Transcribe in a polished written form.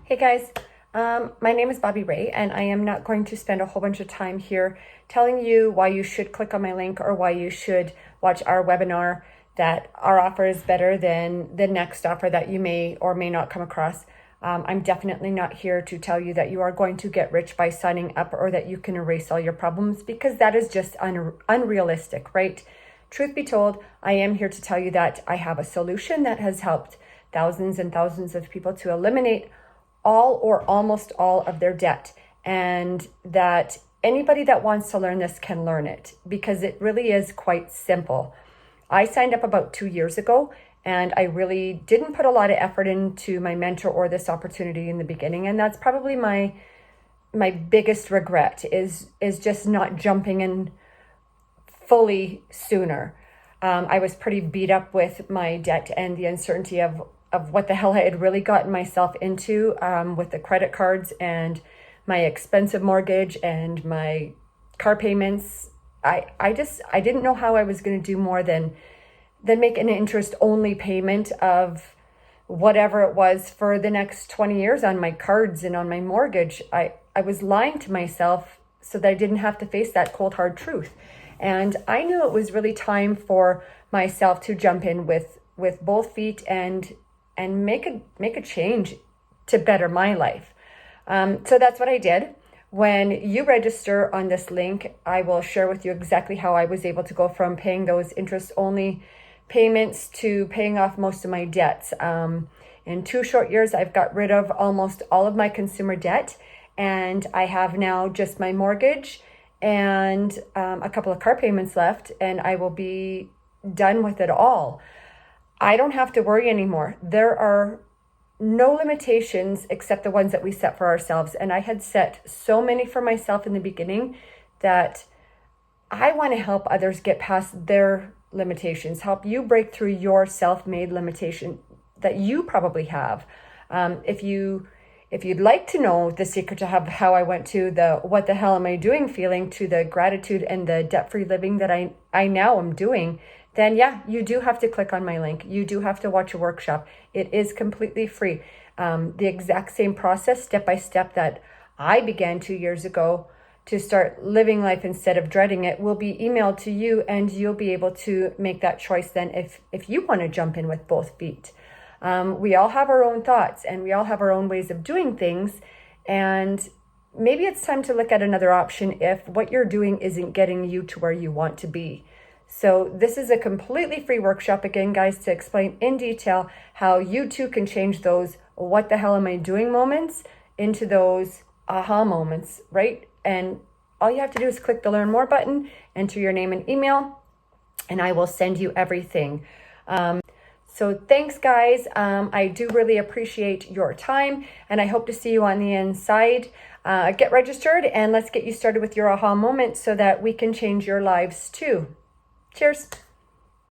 Hey guys, my name is Bobby Ray, and I am not going to spend a whole bunch of time here telling you why you should click on my link or why you should watch our webinar, that our offer is better than the next offer that you may or may not come across. I'm definitely not here to tell you that you are going to get rich by signing up or that you can erase all your problems, because that is just unrealistic, right? Truth be told, I am here to tell you that I have a solution that has helped thousands and thousands of people to eliminate all or almost all of their debt, and that anybody that wants to learn this can learn it, because it really is quite simple. I signed up about 2 years ago, and I really didn't put a lot of effort into my mentor or this opportunity in the beginning, and that's probably my biggest regret is just not jumping in fully sooner. I was pretty beat up with my debt and the uncertainty of what the hell I had really gotten myself into, with the credit cards and my expensive mortgage and my car payments. I didn't know how I was going to do more than make an interest only payment of whatever it was for the next 20 years on my cards and on my mortgage. I was lying to myself so that I didn't have to face that cold hard truth. And I knew it was really time for myself to jump in with both feet and make a change to better my life. So that's what I did. When you register on this link, I will share with you exactly how I was able to go from paying those interest only payments to paying off most of my debts. In 2 short years, I've got rid of almost all of my consumer debt, and I have now just my mortgage and a couple of car payments left, and I will be done with it all. I don't have to worry anymore. There are no limitations except the ones that we set for ourselves. And I had set so many for myself in the beginning that I want to help others get past their limitations, help you break through your self-made limitation that you probably have. If you'd like to know the secret to how I went to the what the hell am I doing feeling to the gratitude and the debt-free living that I now am doing, then yeah, you do have to click on my link. You do have to watch a workshop. It is completely free. The exact same process, step by step, that I began 2 years ago to start living life instead of dreading it, will be emailed to you, and you'll be able to make that choice then if you want to jump in with both feet. We all have our own thoughts, and we all have our own ways of doing things, and maybe it's time to look at another option if what you're doing isn't getting you to where you want to be. So this is a completely free workshop, again, guys, to explain in detail how you too can change those what the hell am I doing moments into those aha moments, right? And all you have to do is click the learn more button, enter your name and email, and I will send you everything. So thanks, guys. I do really appreciate your time, and I hope to see you on the inside. Get registered, and let's get you started with your aha moment so that we can change your lives too. Cheers.